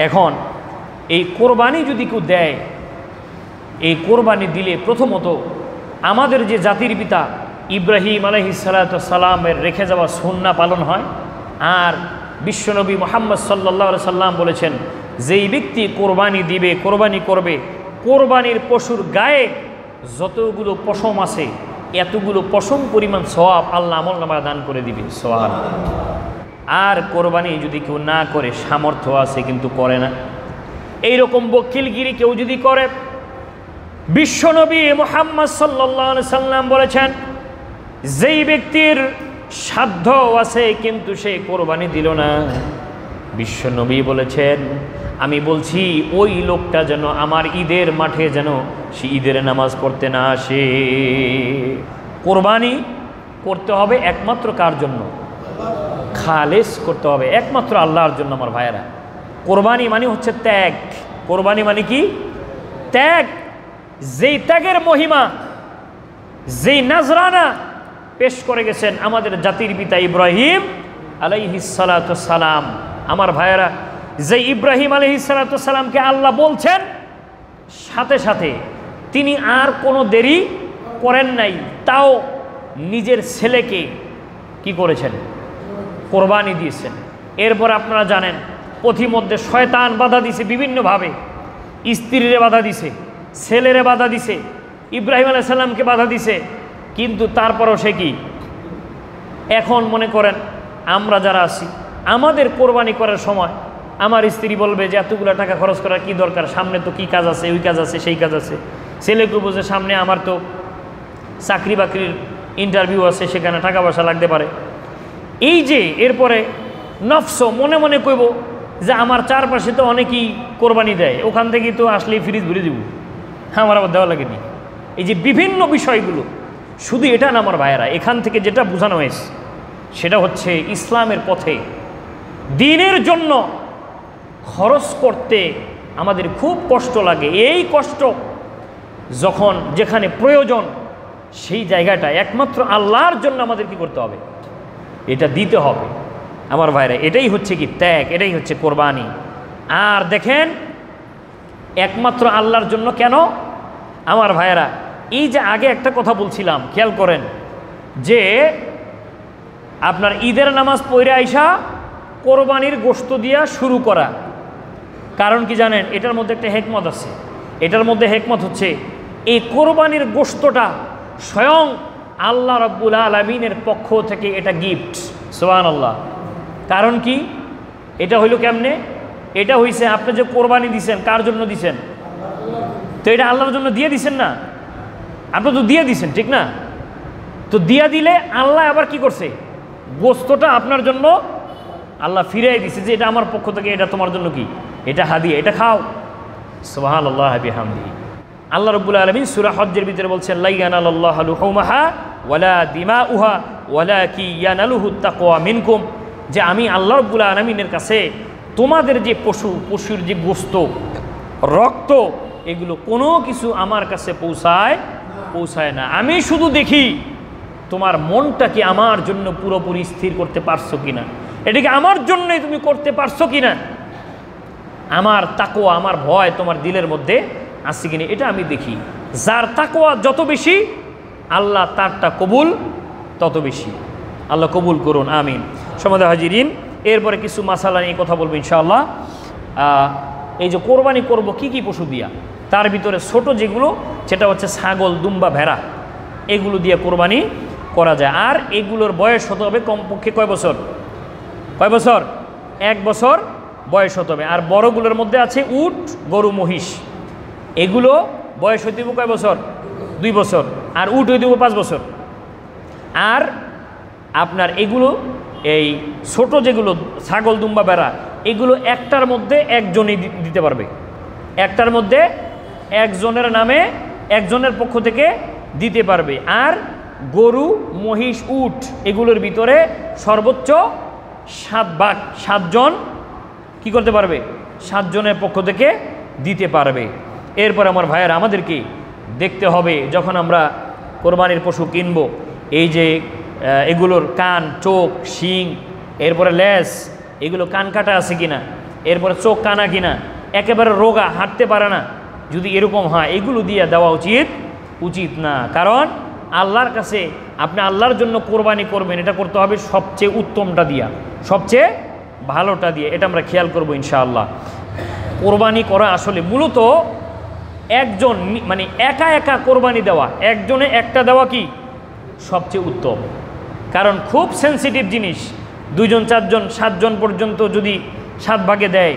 এখন এই কোরবানি যদি কেউ দেয়, এই কোরবানি দিলে প্রথমত আমাদের যে জাতির পিতা ইব্রাহিম আলাইহিস সালামের রেখে যাওয়া সুন্নাহ পালন হয়। আর বিশ্বনবী মুহাম্মদ সাল্লাল্লাহু আলাইহি সাল্লাম বলেছেন, যেই ব্যক্তি কোরবানি দিবে, কোরবানি করবে, কোরবানির পশুর গায়ে যতগুলো পশম আছে এতগুলো পশম পরিমাণ সওয়াব আল্লাহ আমলনামায় দান করে দিবে। সুবহানাল্লাহ। আর কোরবানি যদি কেউ না করে, সামর্থ্য আছে কিন্তু করে না, এইরকম বকিলগিরি কেউ যদি করে, বিশ্বনবী মুহাম্মদ সাল্লাল্লাহু আলাইহি সাল্লাম বলেছেন, যেই ব্যক্তির সাধ্য আছে কিন্তু সে কোরবানি দিল না, বিশ্বনবী বলেছেন, আমি বলছি ওই লোকটা যেন আমার ঈদের মাঠে যেন সে ঈদের নামাজ পড়তে না আসে। কোরবানি করতে হবে একমাত্র কার জন্য? খালেস করতে হবে একমাত্র আল্লাহর জন্য। আমার ভাইয়েরা, কোরবানি মানে হচ্ছে ত্যাগ। কোরবানি মানে কি? ত্যাগ। যেই ত্যাগের মহিমা, যেই নাজরানা পেশ করে গেছেন আমাদের জাতির পিতা ইব্রাহিম আলাইহিস সালাতু সালাম। আমার ভাইয়েরা, যে ইব্রাহিম আলাইহিস সালাতু সালামকে আল্লাহ বলছেন, সাথে সাথে তিনি আর কোনো দেরি করেন নাই, তাও নিজের ছেলেকে কি করেছেন? কোরবানি দিয়েছেন। এরপর আপনারা জানেন পথিমধ্যে শয়তান বাধা দিছে বিভিন্নভাবে, স্ত্রীরে বাধা দিছে, ছেলেরে বাধা দিছে, ইব্রাহিম আলাইহিস সালামকে বাধা দিছে, কিন্তু তারপরও সে কি? এখন মনে করেন আমরা যারা আছি, আমাদের কোরবানি করার সময় আমার স্ত্রী বলবে যে এতগুলো টাকা খরচ করার কি দরকার, সামনে তো কি কাজ আছে, ওই কাজ আছে, সেই কাজ আছে। ছেলেকে বুঝে সামনে আমার তো চাকরি বাকরির ইন্টারভিউ আছে, সেখানে টাকা পয়সা লাগতে পারে। এই যে এরপরে নফস মনে মনে কইব যে আমার চারপাশে তো অনেকেই কোরবানি দেয়, ওখান থেকেই তো আসলেই ফ্রিজ ভরে দিব, আমার আবার দেওয়া লাগেনি। এই যে বিভিন্ন বিষয়গুলো, শুধু এটা না আমার ভাইয়েরা, এখান থেকে যেটা বোঝানো হয়েছে সেটা হচ্ছে ইসলামের পথে দ্বীনের জন্য খরচ করতে আমাদের খুব কষ্ট লাগে। এই কষ্ট যখন যেখানে প্রয়োজন, সেই জায়গাটা একমাত্র আল্লাহর জন্য আমাদের কি করতে হবে? এটা দিতে হবে। আমার ভাইরা, এটাই হচ্ছে কি ত্যাগ, এটাই হচ্ছে কোরবানি। আর দেখেন একমাত্র আল্লাহর জন্য কেন? আমার ভাইয়েরা, এই যে আগে একটা কথা বলছিলাম, খেয়াল করেন যে আপনার ঈদের নামাজ পড়ে আইসা কোরবানির গোশত দিয়া শুরু করা, কারণ কি জানেন? এটার মধ্যে একটা হেকমত আছে। এটার মধ্যে হেকমত হচ্ছে এই কোরবানির গোশতটা স্বয়ং আল্লাহ রাব্বুল আলামিনের পক্ষ থেকে এটা গিফট। সুবহানাল্লাহ। কারণ কি? এটা হইল কেমনে? এটা হইছে আপনি যে কোরবানি দিছেন, কার জন্য দিছেন? তো এটা আল্লাহর জন্য দিয়ে দিছেন না? আপনি তো দিয়ে দিছেন, ঠিক না? তো দিয়া দিলে আল্লাহ আবার কি করছে? গোশতটা আপনার জন্য আল্লাহ ফিরিয়ে দিছে যে এটা আমার পক্ষ থেকে, এটা তোমার জন্য কি? এটা হাদিয়া, এটা খাও। সুবহানাল্লাহ বিহামদিহি। আল্লাহ রাব্বুল আলামিন সূরা হজ্জের ভিতরে বলছেন, লা ইয়ানালাল্লাহু লুহুমুহা ওয়ালা দিমাউহা ওয়ালাকি ইয়ানালুহুত তাকওয়া মিনকুম, যে আমি আল্লাহ রাব্বুল আলামিনের কাছে তোমাদের যে পশুর যে গোশত, রক্ত, এগুলো কোনো কিছু আমার কাছে পৌঁছায় না। আমি শুধু দেখি তোমার মনটা কি আমার জন্য পুরোপুরি স্থির করতে পারছো কিনা, এটাকে আমার জন্যই তুমি করতে পারছো কিনা, আমার তাকওয়া, আমার ভয় তোমার দিলের মধ্যে আছে কিনা, এটা আমি দেখি। যার তাকওয়া যত বেশি, আল্লাহ তারটা কবুল তত বেশি। আল্লাহ কবুল করুন, আমিন। সমাদে হাজিরিন, এরপরে কিছু মাসালা নিয়ে কথা বলবো ইনশাআল্লাহ। এই যে কোরবানি করব কি কি পশু দিয়া, তার ভিতরে ছোট যেগুলো, সেটা হচ্ছে ছাগল, দুম্বা, ভেড়া, এগুলো দিয়ে কোরবানি করা যায়। আর এগুলোর বয়স হতে হবে কমপক্ষে কয় বছর? 1 বছর বয়স হতে হবে। আর বড়গুলোর মধ্যে আছে উট, গরু, মহিষ, এগুলো বয়স হইতে হবে কয় বছর? 2 বছর। আর উট হইতে হবে 5 বছর। আর আপনার এগুলো এই ছোট যেগুলো ছাগল, দুম্বা, বেড়া, এগুলো একটার মধ্যে একজনই দিতে পারবে। একটার মধ্যে একজনের নামে, একজনের পক্ষ থেকে দিতে পারবে। আর গরু, মহিষ, উট, এগুলোর ভিতরে সর্বোচ্চ 7 ভাগ, 7 জন কি করতে পারবে? 7 জনের পক্ষ থেকে দিতে পারবে। এরপর আমার ভাইয়েরা, আমাদেরকে দেখতে হবে যখন আমরা কোরবানির পশু কিনব, এই যে এগুলোর কান, চোখ, শিং, এরপরে লেজ, এগুলো কান কাটা আছে কিনা, এরপরে চোখ কানা কিনা, একেবারে রোগা, হাঁটতে পারে না, যদি এরকম হয় এগুলো দিয়ে দেওয়া উচিত না। কারণ আল্লাহর কাছে আপনি আল্লাহর জন্য কোরবানি করবেন, এটা করতে হবে সবচেয়ে উত্তমটা দিয়া, সবচেয়ে ভালোটা দিয়ে। এটা আমরা খেয়াল করবো ইনশাআল্লাহ। কোরবানি করা আসলে মূলত একজন মানে একা একা কোরবানি দেওয়া, একজনে একটা দেওয়া কি সবচেয়ে উত্তম। কারণ খুব সেন্সিটিভ জিনিস, 2 জন 4 জন 7 জন পর্যন্ত যদি 7 ভাগে দেয়,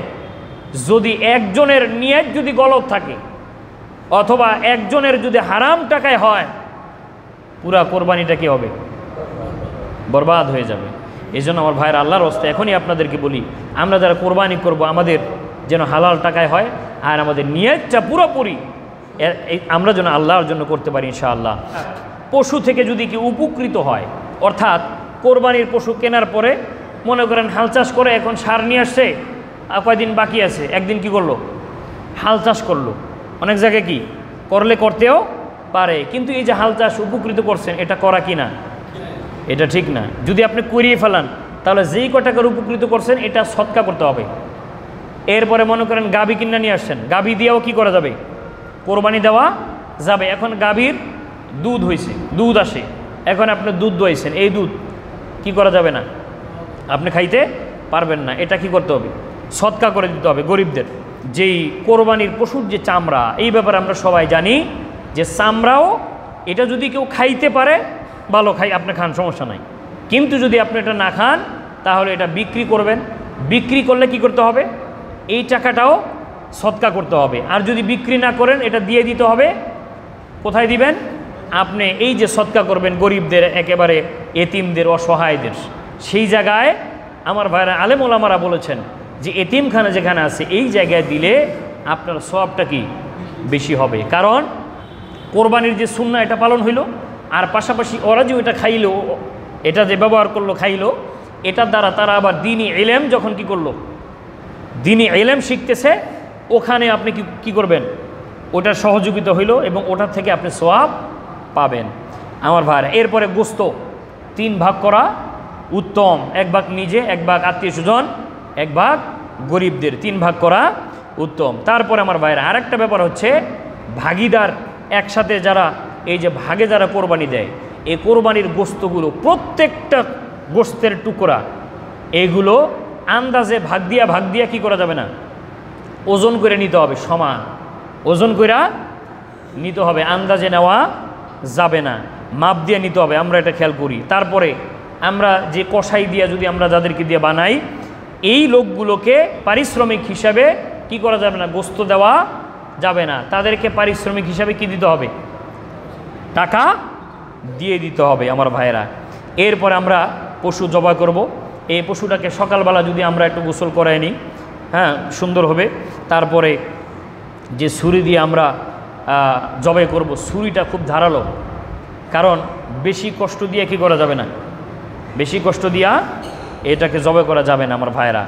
যদি একজনের নিয়ত যদি গলত থাকে অথবা একজনের যদি হারাম টাকায় হয়, পুরা কোরবানিটা কি হবে? বরবাদ হয়ে যাবে। এই জন্য আমার ভাইয়ের আল্লাহর রাস্তায় এখনই আপনাদেরকে বলি, আমরা যারা কোরবানি করব আমাদের যেন হালাল টাকায় হয়, আর আমাদের নিয়তটা পুরোপুরি আমরা যেন আল্লাহর জন্য করতে পারি ইনশাআল্লাহ। পশু থেকে যদি কি উপকৃত হয়, অর্থাৎ কোরবানির পশু কেনার পরে মনে করেন হাল চাষ করে, এখন সার নিয়ে আসছে, কয়দিন বাকি আছে, একদিন কি করলো? হাল চাষ করলো। অনেক জায়গায় কি করতেও পারে, কিন্তু এই যে হাল চাষ উপকৃত করছেন, এটা করা কি না? এটা ঠিক না। যদি আপনি করিয়ে ফেলান, তাহলে যেই কটাকার উপকৃত করছেন এটা সৎকা করতে হবে। এরপরে মনে করেন গাভী কিনা নিয়ে আসছেন, গাভী দিয়েও কি করা যাবে? কোরবানি দেওয়া যাবে। এখন গাভীর দুধ হয়েছে, দুধ আসে, এখন আপনি দুধ দোয়াইছেন, এই দুধ কি করা যাবে না, আপনি খাইতে পারবেন না। এটা কি করতে হবে? সৎকা করে দিতে হবে গরিবদের। যেই কোরবানির পশুর যে চামড়া, এই ব্যাপারে আমরা সবাই জানি যে চামড়াও এটা যদি কেউ খাইতে পারে ভালো, আপনি খান, সমস্যা নাই। কিন্তু যদি আপনি এটা না খান, তাহলে এটা বিক্রি করবেন। বিক্রি করলে কি করতে হবে? এই টাকাটাও সৎকা করতে হবে। আর যদি বিক্রি না করেন, এটা দিয়ে দিতে হবে। কোথায় দিবেন? আপনি এই যে সৎকা করবেন গরিবদের, একেবারে এতিমদের, অসহায়দের, সেই জায়গায় আমার ভাইরা আলেম ওলামারা বলেছেন যে এতিমখানা যেখানে আছে এই জায়গায় দিলে আপনার সওয়াবটা কি বেশি হবে। কারণ কোরবানির যে সুন্নাহ এটা পালন হইল, আর পাশাপাশি ওরা যে ওইটা খাইলো, এটা যে ব্যবহার করলো, খাইলো, এটার দ্বারা তারা আবার দ্বীনি ইলম যখন কি করলো, দ্বীনি ইলম শিখতেছে, ওখানে আপনি কি করবেন? ওটার সহযোগিতা হইল এবং ওটার থেকে আপনি সওয়াব পাবেন আমার ভাই। এরপরে গোস্ত 3 ভাগ করা উত্তম, 1 ভাগ নিজে, 1 ভাগ আত্মীয় স্বজন, 1 ভাগ গরিবদের, 3 ভাগ করা উত্তম। তারপরে আমার ভাইরা আরেকটা ব্যাপার হচ্ছে ভাগিদার, একসাথে যারা এই যে ভাগে যারা কোরবানি দেয়, এই কোরবানির গোস্তগুলো প্রত্যেকটা গোস্তের টুকরা এগুলো আন্দাজে ভাগ দিয়া কি করা যাবে না, ওজন করে নিতে হবে, সমান ওজন করে নিতে হবে, আন্দাজে নেওয়া যাবে না, মাপ দিয়ে নিতে হবে। আমরা এটা খেয়াল করি। তারপরে আমরা যে কষাই দিয়া যদি আমরা যাদেরকে দিয়ে বানাই, এই লোকগুলোকে পারিশ্রমিক হিসাবে কি করা যাবে না, গোস্ত দেওয়া যাবে না। তাদেরকে পারিশ্রমিক হিসাবে কি দিতে হবে? টাকা দিয়ে দিতে হবে আমার ভাইয়েরা। এরপরে আমরা পশু জবাই করব। এই পশুটাকে সকালবেলা যদি আমরা একটু গোসল করাই নিই, হ্যাঁ, সুন্দর হবে। তারপরে যে ছুরি দিয়ে আমরা জবাই করব, ছুরিটা খুব ধারালো, কারণ বেশি কষ্ট দিয়ে কি করা যাবে না, বেশি কষ্ট দিয়া এটাকে জবাই করা যাবে না আমার ভাইয়েরা।